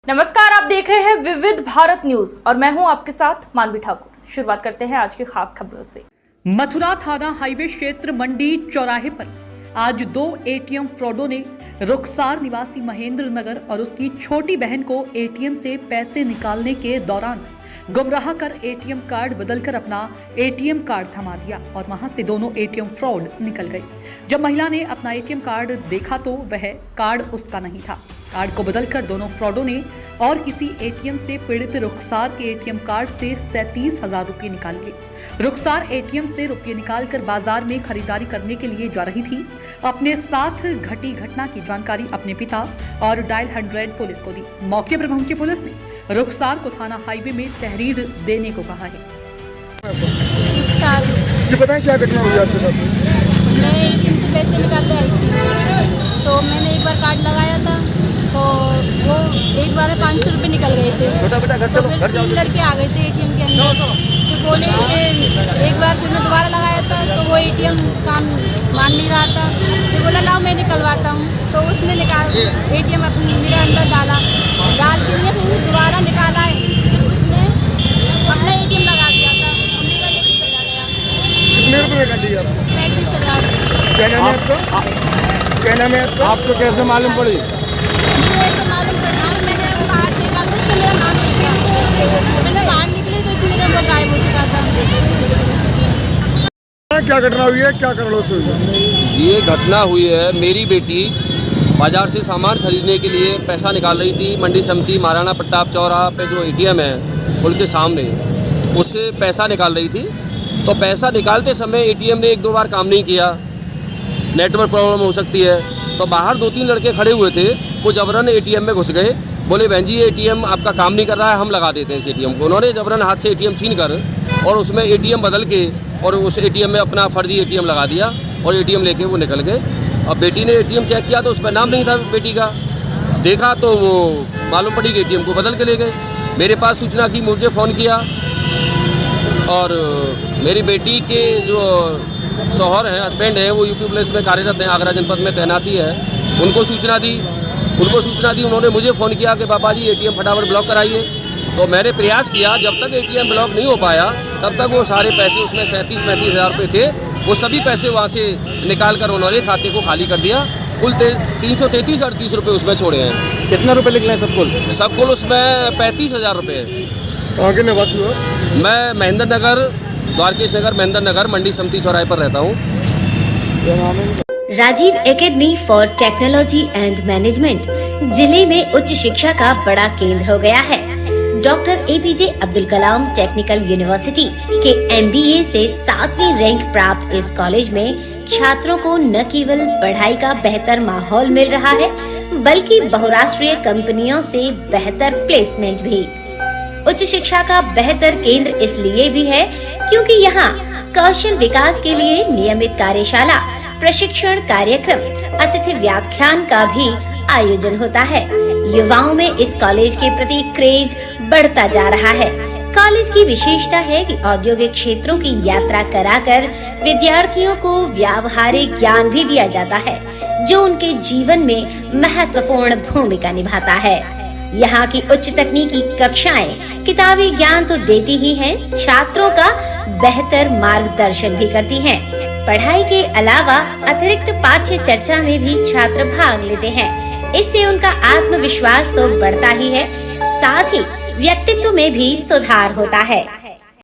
नमस्कार, आप देख रहे हैं विविध भारत न्यूज और मैं हूं आपके साथ मानवी ठाकुर। शुरुआत करते हैं आज की खास खबरों से। मथुरा थाना हाईवे क्षेत्र मंडी चौराहे पर आज 2 एटीएम फ्रॉडों ने रुखसार निवासी महेंद्र नगर और उसकी छोटी बहन को एटीएम से पैसे निकालने के दौरान गुमराह कर एटीएम कार्ड बदलकर अपना एटीएम कार्ड थमा दिया और वहां से दोनों एटीएम फ्रॉड निकल गए। जब महिला ने अपना एटीएम कार्ड देखा तो वह कार्ड उसका नहीं था। कार्ड को बदलकर दोनों फ्रॉडों ने और किसी एटीएम से पीड़ित रुखसार के एटीएम कार्ड से 37,000 रुपये निकाल लिए। रुखसार एटीएम से रुपये निकालकर बाजार में खरीदारी करने के लिए जा रही थी। अपने साथ घटी घटना की जानकारी अपने पिता और डायल 100 पुलिस को दी। मौके पर पहुंची पुलिस ने रुखसार को थाना हाईवे में तहरीर देने को कहा है। ये बताएं क्या घटना हुई आपके साथ? मैं एटीएम से पैसे निकालने आई थी, तो मैंने एक बार कार्ड लगाया था, तो वो एक बार में 500 रुपये निकल गए थे। तो फिर 3 लड़के आ गए थे एटीएम के अंदर, तो बोले कि एक बार फिर मैं दोबारा लगाया था तो वो एटीएम काम मान नहीं रहा था। फिर बोला लाओ मैं निकलवाता हूँ, तो उसने एटीएम मेरे अंदर डाल के फिर दोबारा निकाला। फिर उसने अपना एटीएम लगा दिया था और मेरा लेके चला गया। कितने रुपये निकाल लिए आपको? 35,000। क्या नाम है आपका? क्या नाम है आपका? आपको कैसे मालूम पड़ी? ऐसे मालूम पड़ा, मैंने कार्ड देखा तो उसमें मेरा नाम नहीं था। फिर मैं बाहर निकली तो इतनी देर में वो गायब हो चुका था। क्या घटना हुई है, क्या कारण से हुई है? ये घटना हुई है, मेरी बेटी बाज़ार से सामान खरीदने के लिए पैसा निकाल रही थी। मंडी समिति महाराणा प्रताप चौराहा पे जो एटीएम है पुल के सामने, उससे पैसा निकाल रही थी। तो पैसा निकालते समय एटीएम ने 1-2 बार काम नहीं किया, नेटवर्क प्रॉब्लम हो सकती है। तो बाहर 2-3 लड़के खड़े हुए थे, वो जबरन एटीएम में घुस गए। बोले बहन जी ये एटीएम आपका काम नहीं कर रहा है, हम लगा देते हैं इस एटीएम को। उन्होंने जबरन हाथ से एटीएम छीन कर और उसमें एटीएम बदल के और उस एटीएम में अपना फर्जी एटीएम लगा दिया और एटीएम लेके वो निकल गए। अब बेटी ने एटीएम चेक किया तो उस पर नाम नहीं था बेटी का। देखा तो वो मालूम पड़ी कि एटीएम को बदल के ले गए। मेरे पास सूचना की, मुझे फ़ोन किया और मेरी बेटी के जो शौहर हैं, हस्बैंड हैं, वो यूपी पुलिस में कार्यरत हैं, आगरा जनपद में तैनाती है। उनको सूचना दी, उन्होंने मुझे फ़ोन किया कि पापा जी एटीएम फटाफट ब्लॉक कराइए। तो मैंने प्रयास किया, जब तक एटीएम ब्लॉक नहीं हो पाया तब तक वो सारे पैसे, उसमें 37-35,000 रुपये थे, वो सभी पैसे वहाँ से निकाल कर उन्होंने खाते को खाली कर दिया। कुल 333-38 रुपये उसमें छोड़े हैं। कितना रुपए निकले हैं सब कुल उसमें 35,000 रुपये है। कहाँ के निवासी हो? मैं महेंद्र नगर, द्वारकेश नगर, महेंद्र नगर, मंडी समिति चौराहे पर रहता हूँ। Rajiv academy for technology and management जिले में उच्च शिक्षा का बड़ा केंद्र हो गया है। Doctor APJ Abdul Kalam technical university के MBA से 7वीं रैंक प्राप्त इस कॉलेज में छात्रों को न केवल पढ़ाई का बेहतर माहौल मिल रहा है, बल्कि बहुराष्ट्रीय कंपनियों से बेहतर प्लेसमेंट भी। उच्च शिक्षा का बेहतर केंद्र इसलिए भी है क्योंकि यहाँ कौशल विकास के लिए नियमित कार्यशाला, प्रशिक्षण कार्यक्रम, अतिथि व्याख्यान का भी आयोजन होता है। युवाओं में इस कॉलेज के प्रति क्रेज बढ़ता जा रहा है। कॉलेज की विशेषता है कि औद्योगिक क्षेत्रों की यात्रा कराकर विद्यार्थियों को व्यावहारिक ज्ञान भी दिया जाता है, जो उनके जीवन में महत्वपूर्ण भूमिका निभाता है। यहाँ की उच्च तकनीकी कक्षाएं किताबी ज्ञान तो देती ही हैं, छात्रों का बेहतर मार्गदर्शन भी करती हैं। पढ़ाई के अलावा अतिरिक्त पाठ्य चर्चा में भी छात्र भाग लेते हैं। इससे उनका आत्मविश्वास तो बढ़ता ही है, साथ ही व्यक्तित्व में भी सुधार होता है।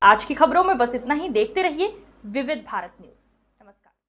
आज की खबरों में बस इतना ही। देखते रहिए विविध भारत न्यूज।